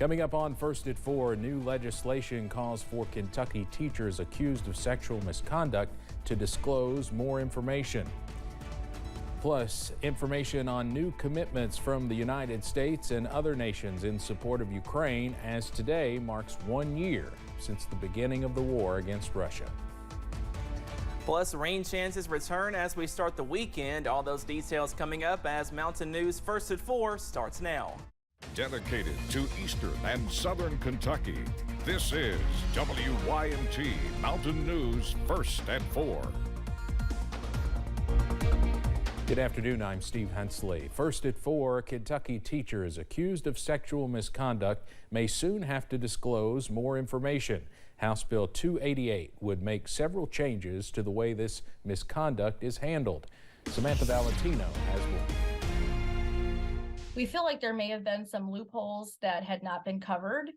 Coming up on First at 4, new legislation calls for Kentucky teachers accused of sexual misconduct to disclose more information. Plus, information on new commitments from the United States and other nations in support of Ukraine, as today marks 1 year since the beginning of the war against Russia. Plus, rain chances return as we start the weekend. All those details coming up as Mountain News First at 4 starts now. Dedicated to Eastern and Southern Kentucky, this is WYMT Mountain News First at 4. Good afternoon, I'm Steve Hensley. First at 4, Kentucky teachers accused of sexual misconduct may soon have to disclose more information. House Bill 288 would make several changes to the way this misconduct is handled. Samantha Valentino has more. We feel like there may have been some loopholes that had not been covered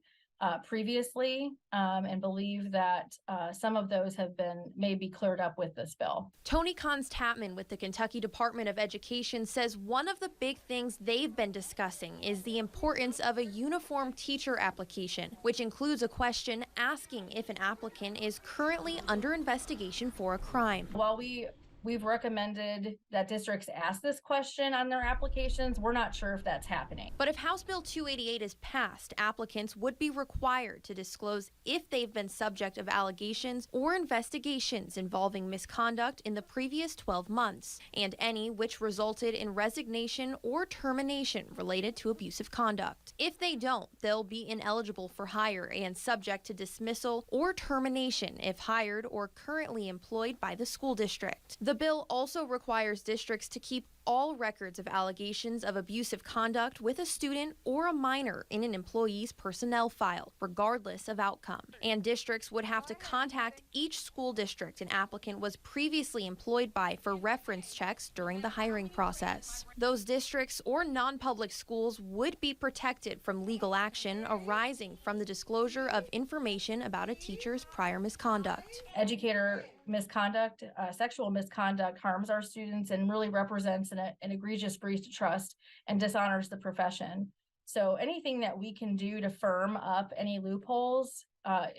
previously, and believe that some of those have been maybe cleared up with this bill. Tony Const-Tapman with the Kentucky Department of Education says one of the big things they've been discussing is the importance of a uniform teacher application, which includes a question asking if an applicant is currently under investigation for a crime. While we've recommended that districts ask this question on their applications, we're not sure if that's happening. But if House Bill 288 is passed, applicants would be required to disclose if they've been subject of allegations or investigations involving misconduct in the previous 12 months, and any which resulted in resignation or termination related to abusive conduct. If they don't, they'll be ineligible for hire and subject to dismissal or termination if hired or currently employed by the school district. The bill also requires districts to keep all records of allegations of abusive conduct with a student or a minor in an employee's personnel file, regardless of outcome. And districts would have to contact each school district an applicant was previously employed by for reference checks during the hiring process. Those districts or non-public schools would be protected from legal action arising from the disclosure of information about a teacher's prior misconduct. Educator misconduct, sexual misconduct harms our students and really represents an egregious breach of trust and dishonors the profession. So anything that we can do to firm up any loopholes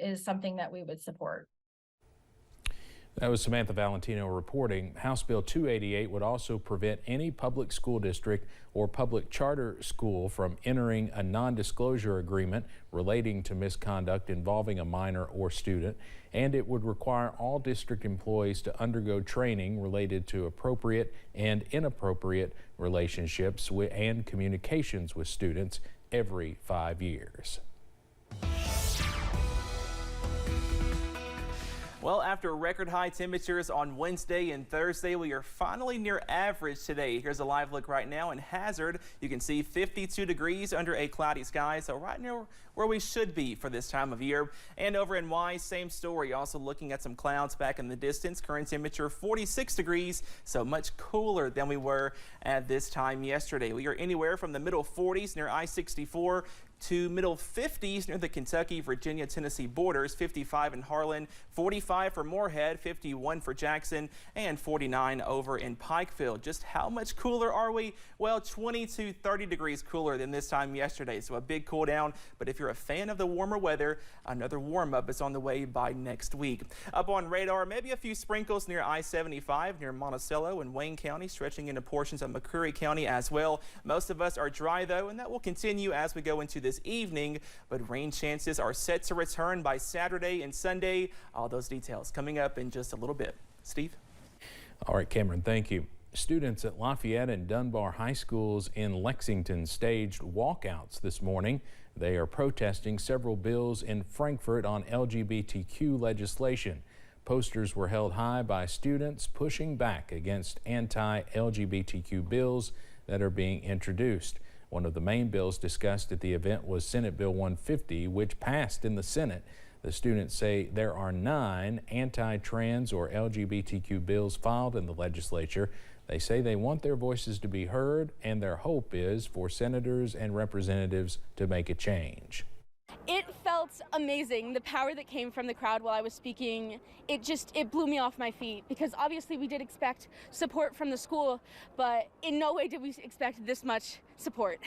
is something that we would support. That was Samantha Valentino reporting. House Bill 288 would also prevent any public school district or public charter school from entering a non-disclosure agreement relating to misconduct involving a minor or student, and it would require all district employees to undergo training related to appropriate and inappropriate relationships and communications with students every 5 years. Well, after record high temperatures on Wednesday and Thursday, we are finally near average today. Here's a live look right now in Hazard. You can see 52 degrees under a cloudy sky, so right near where we should be for this time of year. And over in Y, same story, also looking at some clouds back in the distance. Current temperature 46 degrees, so much cooler than we were at this time yesterday. We are anywhere from the middle 40s near I-64 to middle 50s near the Kentucky, Virginia, Tennessee borders. 55 in Harlan, 45 for Moorhead, 51 for Jackson, and 49 over in Pikeville. Just how much cooler are we? Well, 20 to 30 degrees cooler than this time yesterday, so a big cool down. But if you're a fan of the warmer weather, another warm up is on the way by next week. Up on radar, maybe a few sprinkles near I-75 near Monticello and Wayne County, stretching into portions of McCreary County as well. Most of us are dry though, and that will continue as we go into this evening, but rain chances are set to return by Saturday and Sunday. All those details coming up in just a little bit. Steve? All right, Cameron, thank you. Students at Lafayette and Dunbar High Schools in Lexington staged walkouts this morning. They are protesting several bills in Frankfort on LGBTQ legislation. Posters were held high by students pushing back against anti-LGBTQ bills that are being introduced. One of the main bills discussed at the event was Senate Bill 150, which passed in the Senate. The students say there are 9 anti-trans or LGBTQ bills filed in the legislature. They say they want their voices to be heard, and their hope is for senators and representatives to make a change. It felt amazing. The power that came from the crowd while I was speaking, it blew me off my feet, because obviously we did expect support from the school, but in no way did we expect this much support.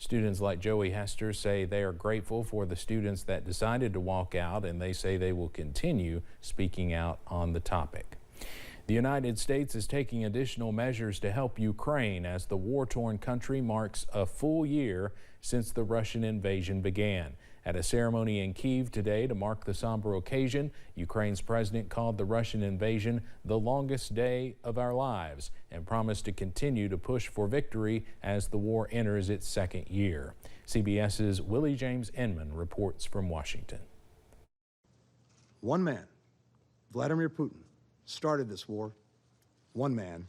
Students like Joey Hester say they are grateful for the students that decided to walk out, and they say they will continue speaking out on the topic. The United States is taking additional measures to help Ukraine as the war-torn country marks a full year since the Russian invasion began. At a ceremony in Kyiv today to mark the somber occasion, Ukraine's president called the Russian invasion the longest day of our lives and promised to continue to push for victory as the war enters its second year. CBS's Willie James Inman reports from Washington. One man, Vladimir Putin, started this war. One man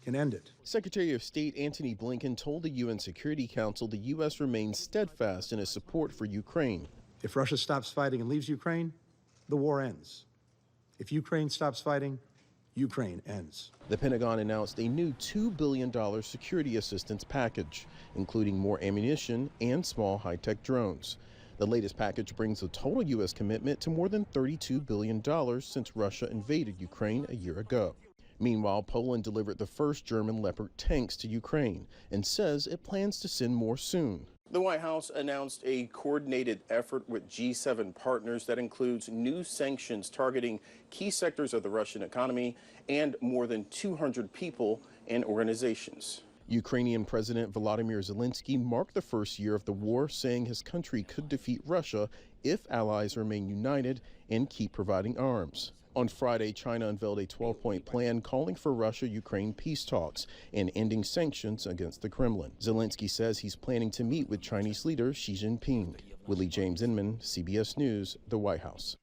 can end it. Secretary of State Antony Blinken told the UN Security Council the U.S. remains steadfast in its support for Ukraine. If Russia stops fighting and leaves Ukraine, the war ends. If Ukraine stops fighting, Ukraine ends. The Pentagon announced a new $2 billion security assistance package, including more ammunition and small high-tech drones. The latest package brings the total U.S. commitment to more than $32 billion since Russia invaded Ukraine a year ago. Meanwhile, Poland delivered the first German Leopard tanks to Ukraine and says it plans to send more soon. The White House announced a coordinated effort with G7 partners that includes new sanctions targeting key sectors of the Russian economy and more than 200 people and organizations. Ukrainian President Volodymyr Zelensky marked the first year of the war, saying his country could defeat Russia if allies remain united and keep providing arms. On Friday, China unveiled a 12-point plan calling for Russia-Ukraine peace talks and ending sanctions against the Kremlin. Zelensky says he's planning to meet with Chinese leader Xi Jinping. Willie James Inman, CBS News, the White House.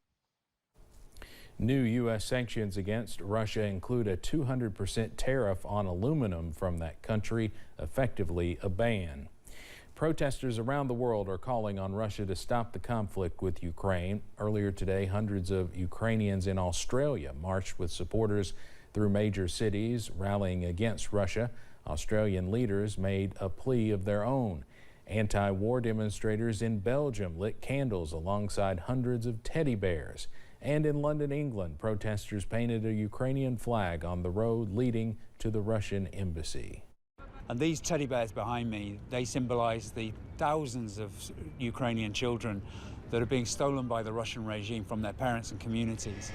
New U.S. sanctions against Russia include a 200% tariff on aluminum from that country, effectively a ban. Protesters around the world are calling on Russia to stop the conflict with Ukraine. Earlier today, hundreds of Ukrainians in Australia marched with supporters through major cities, rallying against Russia. Australian leaders made a plea of their own. Anti-war demonstrators in Belgium lit candles alongside hundreds of teddy bears. And in London, England, protesters painted a Ukrainian flag on the road leading to the Russian embassy. And these teddy bears behind me, they symbolize the thousands of Ukrainian children that are being stolen by the Russian regime from their parents and communities.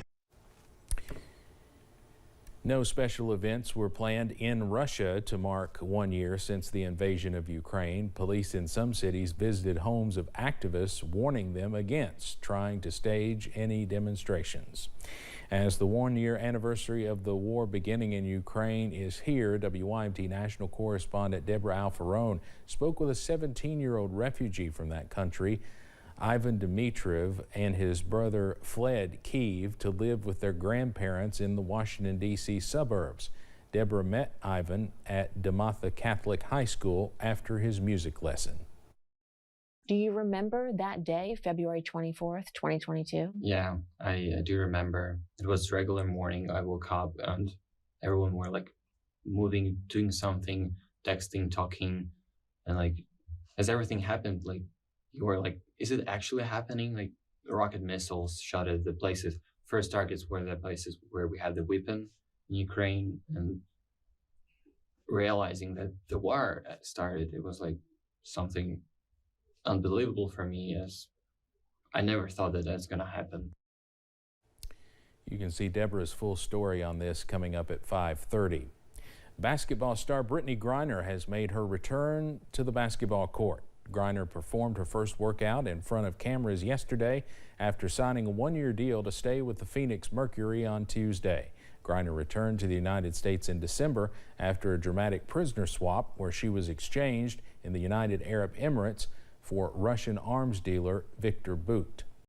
No special events were planned in Russia to mark 1 year since the invasion of Ukraine. Police in some cities visited homes of activists, warning them against trying to stage any demonstrations. As the 1 year anniversary of the war beginning in Ukraine is here, WYMT national correspondent Deborah Alfarone spoke with a 17-year-old refugee from that country. Ivan Dmitriev and his brother fled Kyiv to live with their grandparents in the Washington, D.C. suburbs. Deborah met Ivan at DeMatha Catholic High School after his music lesson. Do you remember that day, February 24th, 2022? Yeah, I do remember. It was regular morning. I woke up and everyone were like moving, doing something, texting, talking, and like as everything happened, like you were like, is it actually happening? Like rocket missiles shot at the places. First targets were the places where we had the weapon in Ukraine, and realizing that the war started, it was like something unbelievable for me, as I never thought that that's going to happen. You can see Deborah's full story on this coming up at 5:30. Basketball star Brittany Griner has made her return to the basketball court. Griner performed her first workout in front of cameras yesterday after signing a 1-year deal to stay with the Phoenix Mercury on Tuesday. Griner returned to the United States in December after a dramatic prisoner swap where she was exchanged in the United Arab Emirates for Russian arms dealer Viktor Bout.